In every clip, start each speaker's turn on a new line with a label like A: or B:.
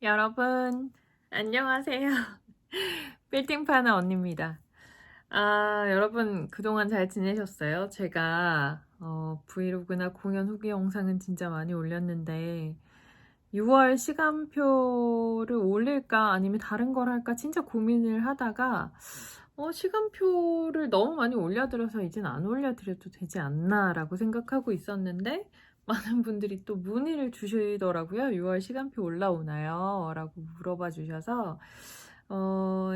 A: 여러분, 안녕하세요. 빌딩파너 언니입니다. 여러분, 그동안 잘 지내셨어요? 제가, 브이로그나 공연 후기 영상은 진짜 많이 올렸는데, 6월 시간표를 올릴까 아니면 다른 걸 할까 진짜 고민을 하다가, 시간표를 너무 많이 올려드려서 이젠 안 올려드려도 되지 않나 라고 생각하고 있었는데, 많은 분들이 또 문의를 주시더라고요. 6월 시간표 올라오나요? 라고 물어봐 주셔서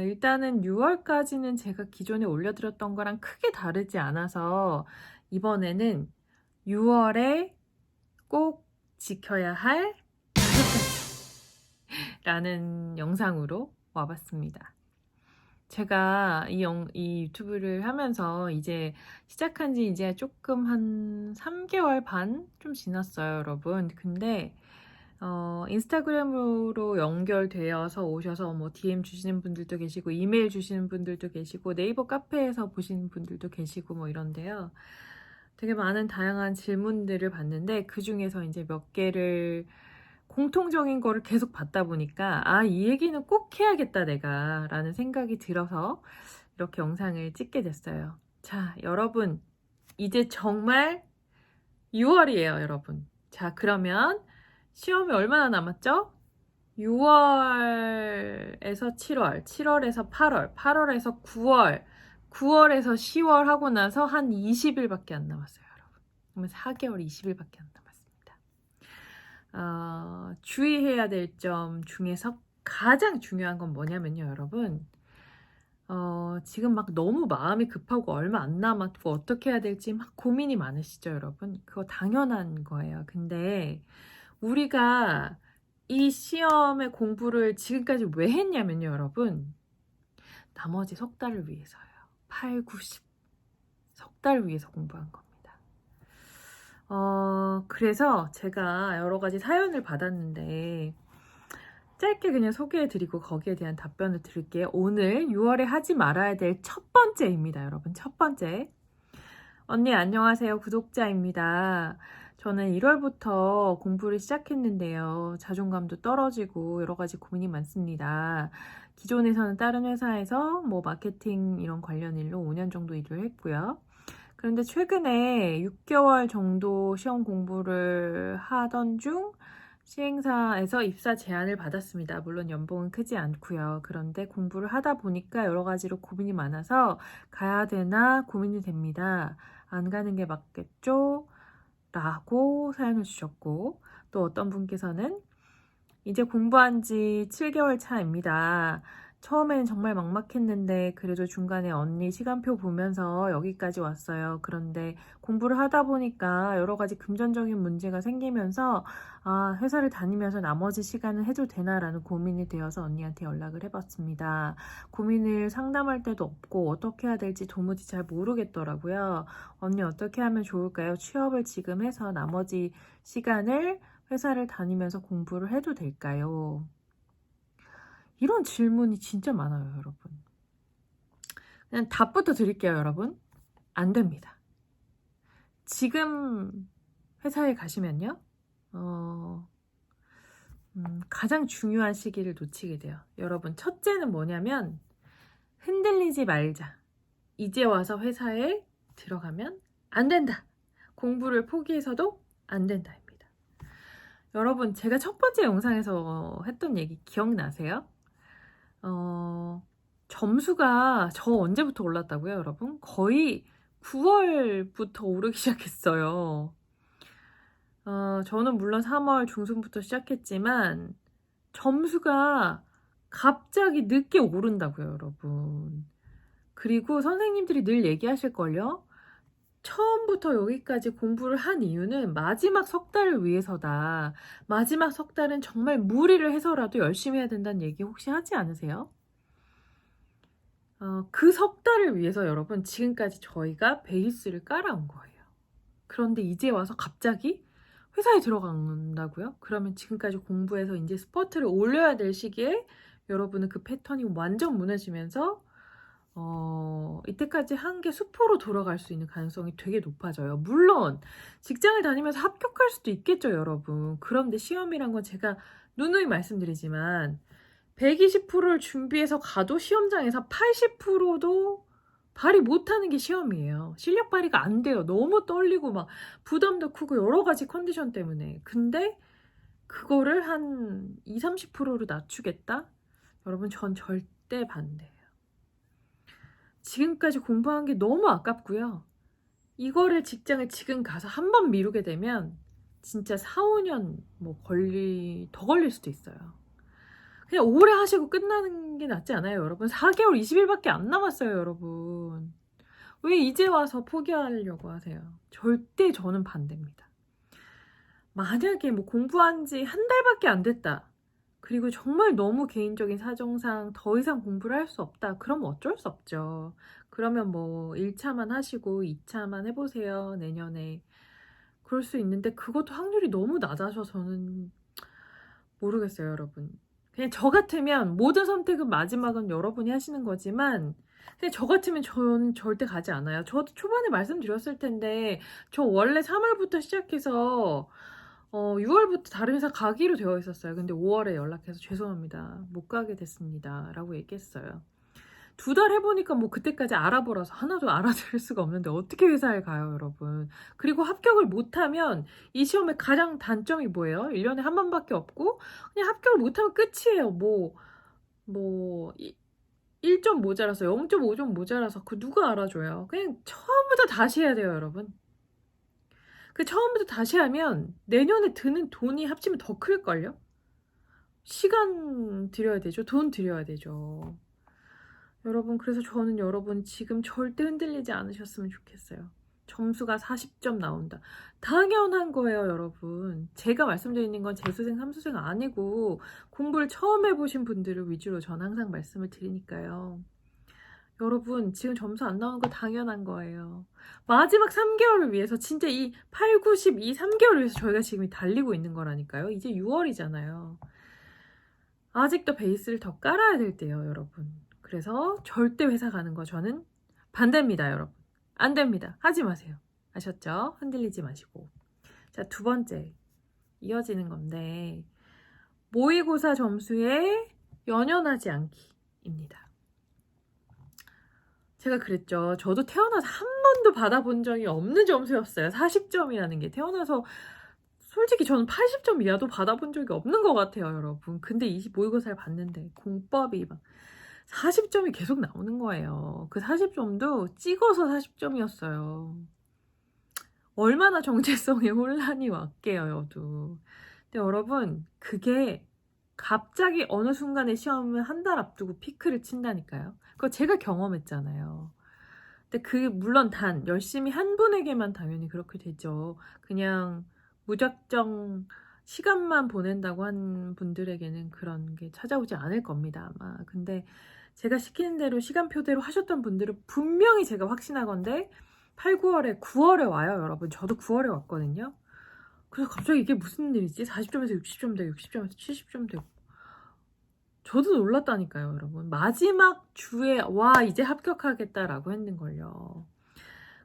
A: 일단은 6월까지는 제가 기존에 올려드렸던 거랑 크게 다르지 않아서 이번에는 6월에 꼭 지켜야 할 라는 영상으로 와봤습니다. 제가 이 유튜브를 하면서 이제 시작한 지 이제 조금 한 3개월 반 좀 지났어요, 여러분. 근데 인스타그램으로 연결되어서 오셔서 뭐 DM 주시는 분들도 계시고 이메일 주시는 분들도 계시고 네이버 카페에서 보시는 분들도 계시고 뭐 이런데요. 되게 많은 다양한 질문들을 봤는데 그 중에서 이제 몇 개를 공통적인 거를 계속 받다 보니까 이 얘기는 꼭 해야겠다 내가 라는 생각이 들어서 이렇게 영상을 찍게 됐어요. 자, 여러분 이제 정말 6월이에요, 여러분. 자, 그러면 시험이 얼마나 남았죠? 6월에서 7월, 7월에서 8월, 8월에서 9월, 9월에서 10월 하고 나서 한 20일밖에 안 남았어요, 여러분. 그러면 4개월 20일밖에 안 남았습니다. 주의해야 될 점 중에서 가장 중요한 건 뭐냐면요, 여러분. 지금 막 너무 마음이 급하고 얼마 안 남았고 어떻게 해야 될지 막 고민이 많으시죠, 여러분? 그거 당연한 거예요. 근데 우리가 이 시험의 공부를 지금까지 왜 했냐면요, 여러분. 나머지 석 달을 위해서요. 8, 90. 석 달 위해서 공부한 겁니다. 그래서 제가 여러 가지 사연을 받았는데 짧게 그냥 소개해드리고 거기에 대한 답변을 드릴게요. 오늘 6월에 하지 말아야 될 첫 번째입니다, 여러분. 첫 번째. 언니 안녕하세요. 구독자입니다. 저는 1월부터 공부를 시작했는데요. 자존감도 떨어지고 여러 가지 고민이 많습니다. 기존에서는 다른 회사에서 뭐 마케팅 이런 관련 일로 5년 정도 일을 했고요. 그런데 최근에 6개월 정도 시험 공부를 하던 중 시행사에서 입사 제안을 받았습니다. 물론 연봉은 크지 않고요. 그런데 공부를 하다 보니까 여러 가지로 고민이 많아서 가야 되나 고민이 됩니다. 안 가는 게 맞겠죠? 라고 사연을 주셨고, 또 어떤 분께서는 이제 공부한 지 7개월 차입니다. 처음에는 정말 막막했는데 그래도 중간에 언니 시간표 보면서 여기까지 왔어요. 그런데 공부를 하다 보니까 여러 가지 금전적인 문제가 생기면서 회사를 다니면서 나머지 시간은 해도 되나라는 고민이 되어서 언니한테 연락을 해봤습니다. 고민을 상담할 데도 없고 어떻게 해야 될지 도무지 잘 모르겠더라고요. 언니 어떻게 하면 좋을까요? 취업을 지금 해서 나머지 시간을 회사를 다니면서 공부를 해도 될까요? 이런 질문이 진짜 많아요, 여러분. 그냥 답부터 드릴게요, 여러분. 안 됩니다. 지금 회사에 가시면요, 가장 중요한 시기를 놓치게 돼요. 여러분, 첫째는 뭐냐면, 흔들리지 말자. 이제 와서 회사에 들어가면 안 된다. 공부를 포기해서도 안 된다입니다. 여러분, 제가 첫 번째 영상에서 했던 얘기 기억나세요? 점수가 저 언제부터 올랐다고요, 여러분? 거의 9월부터 오르기 시작했어요. 저는 물론 3월 중순부터 시작했지만 점수가 갑자기 늦게 오른다고요, 여러분. 그리고 선생님들이 늘 얘기하실걸요? 처음부터 여기까지 공부를 한 이유는 마지막 석 달을 위해서다. 마지막 석 달은 정말 무리를 해서라도 열심히 해야 된다는 얘기 혹시 하지 않으세요? 그 석 달을 위해서 여러분 지금까지 저희가 베이스를 깔아온 거예요. 그런데 이제 와서 갑자기 회사에 들어간다고요? 그러면 지금까지 공부해서 이제 스퍼트를 올려야 될 시기에 여러분은 그 패턴이 완전 무너지면서 이때까지 한 게 수포로 돌아갈 수 있는 가능성이 되게 높아져요. 물론 직장을 다니면서 합격할 수도 있겠죠, 여러분. 그런데 시험이란 건 제가 누누이 말씀드리지만 120%를 준비해서 가도 시험장에서 80%도 발휘 못하는 게 시험이에요. 실력 발휘가 안 돼요. 너무 떨리고 막 부담도 크고 여러 가지 컨디션 때문에. 근데 그거를 한 20, 30%로 낮추겠다? 여러분, 전 절대 반대예요. 지금까지 공부한 게 너무 아깝고요. 이거를 직장을 지금 가서 한 번 미루게 되면 진짜 4, 5년 더 걸릴 수도 있어요. 그냥 오래 하시고 끝나는 게 낫지 않아요, 여러분? 4개월 20일밖에 안 남았어요, 여러분. 왜 이제 와서 포기하려고 하세요? 절대 저는 반대입니다. 만약에 공부한 지 한 달밖에 안 됐다. 그리고 정말 너무 개인적인 사정상 더 이상 공부를 할 수 없다. 그럼 어쩔 수 없죠. 그러면 1차만 하시고 2차만 해보세요. 내년에. 그럴 수 있는데 그것도 확률이 너무 낮아서 저는 모르겠어요, 여러분. 그냥 저 같으면 모든 선택은 마지막은 여러분이 하시는 거지만 그냥 저 같으면 저는 절대 가지 않아요. 저도 초반에 말씀드렸을 텐데 저 원래 3월부터 시작해서 6월부터 다른 회사 가기로 되어 있었어요. 근데 5월에 연락해서 죄송합니다. 못 가게 됐습니다. 라고 얘기했어요. 2달 해보니까 그때까지 알아보라서 하나도 알아들을 수가 없는데 어떻게 회사에 가요, 여러분. 그리고 합격을 못하면 이 시험의 가장 단점이 뭐예요? 1년에 한 번밖에 없고 그냥 합격을 못하면 끝이에요. 1점 모자라서 0.5점 모자라서 그 누가 알아줘요. 그냥 처음부터 다시 해야 돼요, 여러분. 그 처음부터 다시 하면 내년에 드는 돈이 합치면 더 클걸요? 시간 들여야 되죠. 돈 들여야 되죠. 여러분, 그래서 저는 여러분 지금 절대 흔들리지 않으셨으면 좋겠어요. 점수가 40점 나온다. 당연한 거예요, 여러분. 제가 말씀드리는 건 재수생, 삼수생 아니고 공부를 처음 해보신 분들을 위주로 전 항상 말씀을 드리니까요. 여러분, 지금 점수 안 나오는 거 당연한 거예요. 마지막 3개월을 위해서 진짜 이 8, 90, 이 3개월을 위해서 저희가 지금 달리고 있는 거라니까요. 이제 6월이잖아요. 아직도 베이스를 더 깔아야 될 때요, 여러분. 그래서 절대 회사 가는 거 저는 반대입니다, 여러분. 안 됩니다. 하지 마세요. 아셨죠? 흔들리지 마시고. 자, 2번째. 이어지는 건데 모의고사 점수에 연연하지 않기입니다. 제가 그랬죠. 저도 태어나서 한 번도 받아본 적이 없는 점수였어요. 40점이라는 게. 태어나서 솔직히 저는 80점 이하도 받아본 적이 없는 것 같아요, 여러분. 근데 모의고사를 봤는데 공법이 40점이 계속 나오는 거예요. 그 40점도 찍어서 40점이었어요. 얼마나 정체성에 혼란이 왔게요, 여도. 근데 여러분, 그게 갑자기 어느 순간에 시험을 한 달 앞두고 피크를 친다니까요. 그거 제가 경험했잖아요. 근데 물론 열심히 한 분에게만 당연히 그렇게 되죠. 그냥 무작정 시간만 보낸다고 한 분들에게는 그런 게 찾아오지 않을 겁니다, 아마. 근데 제가 시키는 대로 시간표대로 하셨던 분들은 분명히 제가 확신하건데 8, 9월에 와요, 여러분. 저도 9월에 왔거든요. 그래서 갑자기 이게 무슨 일이지? 40점에서 60점 되고 60점에서 70점 되고 저도 놀랐다니까요, 여러분. 마지막 주에 와 이제 합격하겠다라고 했는걸요.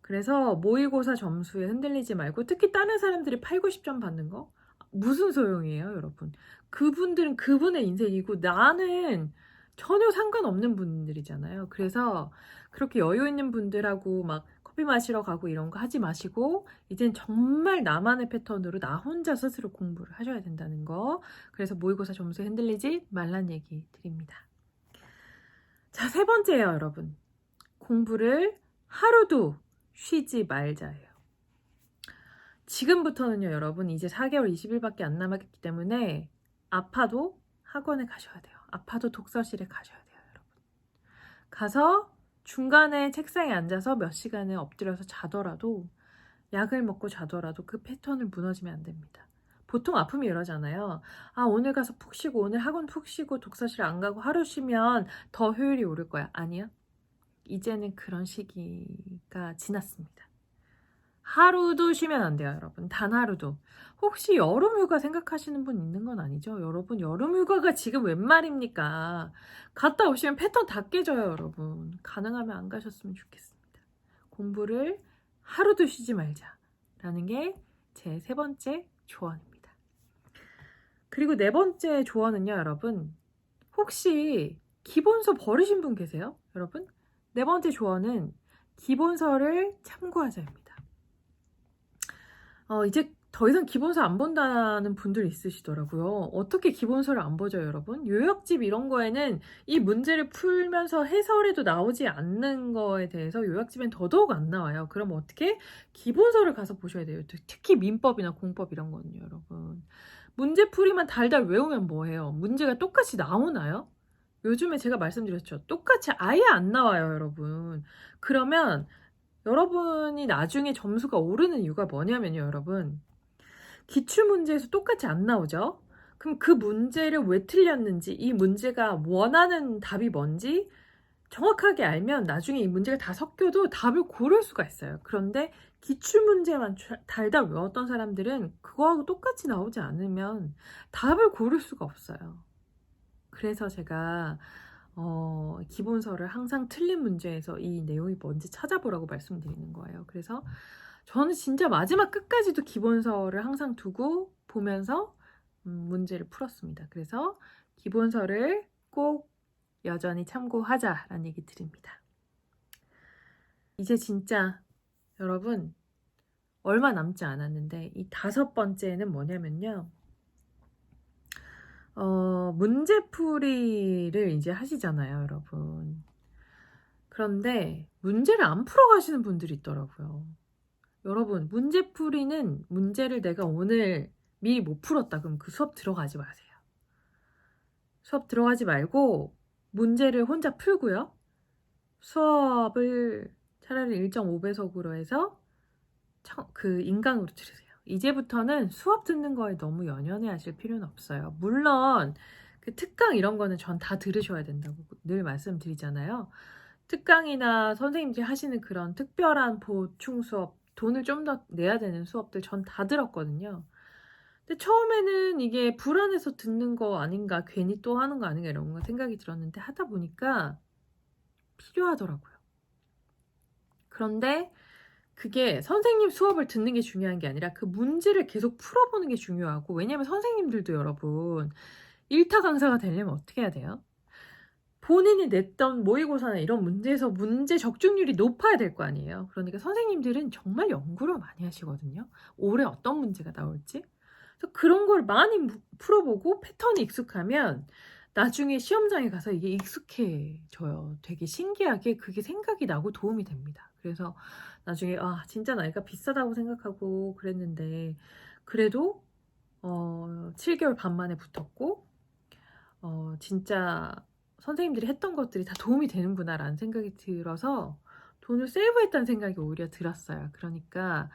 A: 그래서 모의고사 점수에 흔들리지 말고 특히 다른 사람들이 8, 90점 받는 거 무슨 소용이에요, 여러분. 그분들은 그분의 인생이고 나는 전혀 상관없는 분들이잖아요. 그래서 그렇게 여유 있는 분들하고 막 커피 마시러 가고 이런 거 하지 마시고 이젠 정말 나만의 패턴으로 나 혼자 스스로 공부를 하셔야 된다는 거. 그래서 모의고사 점수에 흔들리지 말란 얘기 드립니다. 자, 3번째예요, 여러분. 공부를 하루도 쉬지 말자예요. 지금부터는요, 여러분, 이제 4개월 20일밖에 안 남았기 때문에 아파도 학원에 가셔야 돼요. 아파도 독서실에 가셔야 돼요, 여러분. 가서 중간에 책상에 앉아서 몇 시간을 엎드려서 자더라도 약을 먹고 자더라도 그 패턴을 무너지면 안 됩니다. 보통 아픔이 이러잖아요. 아, 오늘 가서 푹 쉬고 오늘 학원 푹 쉬고 독서실 안 가고 하루 쉬면 더 효율이 오를 거야. 아니요. 이제는 그런 시기가 지났습니다. 하루도 쉬면 안 돼요, 여러분. 단 하루도. 혹시 여름휴가 생각하시는 분 있는 건 아니죠? 여러분, 여름휴가가 지금 웬 말입니까? 갔다 오시면 패턴 다 깨져요, 여러분. 가능하면 안 가셨으면 좋겠습니다. 공부를 하루도 쉬지 말자라는 게 제 3번째 조언입니다. 그리고 4번째 조언은요, 여러분. 혹시 기본서 버리신 분 계세요? 여러분? 4번째 조언은 기본서를 참고하자입니다. 이제 더 이상 기본서 안 본다는 분들이 있으시더라고요. 어떻게 기본서를 안 보죠, 여러분? 요약집 이런 거에는 이 문제를 풀면서 해설에도 나오지 않는 거에 대해서 요약집엔 더더욱 안 나와요. 그럼 어떻게? 기본서를 가서 보셔야 돼요. 특히 민법이나 공법 이런 거는요, 여러분. 문제풀이만 달달 외우면 뭐해요? 문제가 똑같이 나오나요? 요즘에 제가 말씀드렸죠. 똑같이 아예 안 나와요, 여러분. 그러면 여러분이 나중에 점수가 오르는 이유가 뭐냐면요, 여러분. 기출문제에서 똑같이 안 나오죠? 그럼 그 문제를 왜 틀렸는지, 이 문제가 원하는 답이 뭔지 정확하게 알면 나중에 이 문제가 다 섞여도 답을 고를 수가 있어요. 그런데 기출문제만 달달 외웠던 사람들은 그거하고 똑같이 나오지 않으면 답을 고를 수가 없어요. 그래서 제가 기본서를 항상 틀린 문제에서 이 내용이 뭔지 찾아보라고 말씀드리는 거예요. 그래서 저는 진짜 마지막 끝까지도 기본서를 항상 두고 보면서 문제를 풀었습니다. 그래서 기본서를 꼭 여전히 참고하자라는 얘기 드립니다. 이제 진짜 여러분 얼마 남지 않았는데 이 5번째는 뭐냐면요. 문제풀이를 이제 하시잖아요, 여러분. 그런데 문제를 안 풀어 가시는 분들이 있더라고요. 여러분, 문제풀이는 문제를 내가 오늘 미리 못 풀었다. 그럼 그 수업 들어가지 마세요. 수업 들어가지 말고 문제를 혼자 풀고요. 수업을 차라리 1.5배속으로 해서 그 인강으로 들으세요. 이제부터는 수업 듣는 거에 너무 연연해 하실 필요는 없어요. 물론 그 특강 이런 거는 전 다 들으셔야 된다고 늘 말씀드리잖아요. 특강이나 선생님들이 하시는 그런 특별한 보충 수업, 돈을 좀 더 내야 되는 수업들 전 다 들었거든요. 근데 처음에는 이게 불안해서 듣는 거 아닌가, 괜히 또 하는 거 아닌가 이런 거 생각이 들었는데 하다 보니까 필요하더라고요. 그런데 그게 선생님 수업을 듣는 게 중요한 게 아니라 그 문제를 계속 풀어보는 게 중요하고, 왜냐면 선생님들도 여러분 일타 강사가 되려면 어떻게 해야 돼요? 본인이 냈던 모의고사나 이런 문제에서 문제 적중률이 높아야 될 거 아니에요. 그러니까 선생님들은 정말 연구를 많이 하시거든요. 올해 어떤 문제가 나올지. 그래서 그런 걸 많이 풀어보고 패턴이 익숙하면 나중에 시험장에 가서 이게 익숙해져요. 되게 신기하게 그게 생각이 나고 도움이 됩니다. 그래서 나중에 진짜 나이가 비싸다고 생각하고 그랬는데 그래도 7개월 반 만에 붙었고 진짜 선생님들이 했던 것들이 다 도움이 되는구나 라는 생각이 들어서 돈을 세이브했다는 생각이 오히려 들었어요. 그러니까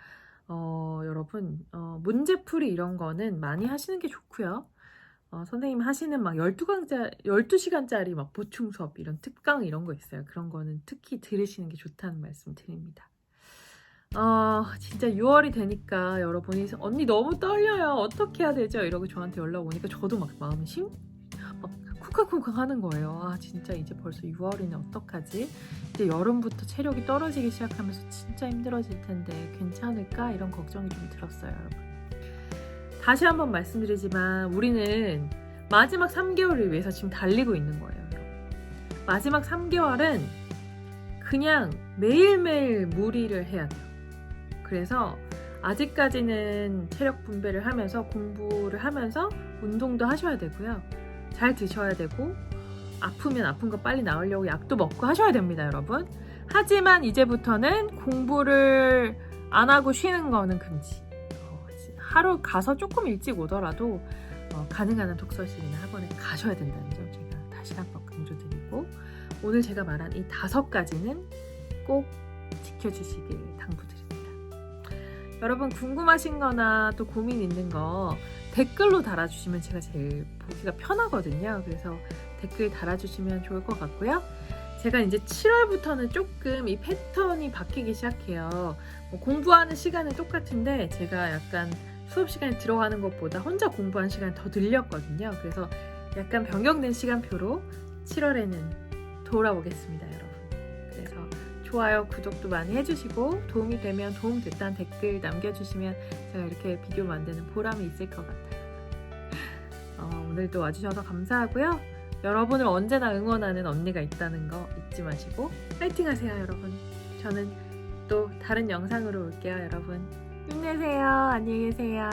A: 여러분 문제풀이 이런 거는 많이 하시는 게 좋고요. 선생님 하시는 막 12시간짜리 막 보충 수업 이런 특강 이런 거 있어요. 그런 거는 특히 들으시는 게 좋다는 말씀 드립니다. 진짜 6월이 되니까 여러분이 언니 너무 떨려요. 어떻게 해야 되죠? 이러고 저한테 연락 오니까 저도 막 마음이 막 쿵쾅쿵쾅 하는 거예요. 진짜 이제 벌써 6월이네. 어떡하지? 이제 여름부터 체력이 떨어지기 시작하면서 진짜 힘들어질 텐데 괜찮을까? 이런 걱정이 좀 들었어요, 여러분. 다시 한번 말씀드리지만 우리는 마지막 3개월을 위해서 지금 달리고 있는 거예요, 여러분. 마지막 3개월은 그냥 매일매일 무리를 해야 돼요. 그래서 아직까지는 체력 분배를 하면서 공부를 하면서 운동도 하셔야 되고요. 잘 드셔야 되고 아프면 아픈 거 빨리 나으려고 약도 먹고 하셔야 됩니다, 여러분. 하지만 이제부터는 공부를 안 하고 쉬는 거는 금지. 하루 가서 조금 일찍 오더라도 가능한 한 독서실이나 학원에 가셔야 된다는 점 제가 다시 한번 강조드리고, 오늘 제가 말한 이 5가지는 꼭 지켜주시길 당부드립니다. 여러분 궁금하신 거나 또 고민 있는 거 댓글로 달아주시면 제가 제일 보기가 편하거든요. 그래서 댓글 달아주시면 좋을 것 같고요. 제가 이제 7월부터는 조금 이 패턴이 바뀌기 시작해요. 뭐 공부하는 시간은 똑같은데 제가 약간 수업 시간에 들어가는 것보다 혼자 공부하는 시간이 더 늘렸거든요. 그래서 약간 변경된 시간표로 7월에는 돌아오겠습니다, 여러분. 그래서 좋아요, 구독도 많이 해주시고 도움이 되면 도움 됐다는 댓글 남겨주시면 제가 이렇게 비디오 만드는 보람이 있을 것 같아요. 오늘도 와주셔서 감사하고요. 여러분을 언제나 응원하는 언니가 있다는 거 잊지 마시고 파이팅 하세요, 여러분. 저는 또 다른 영상으로 올게요, 여러분. 힘내세요. 안녕히 계세요.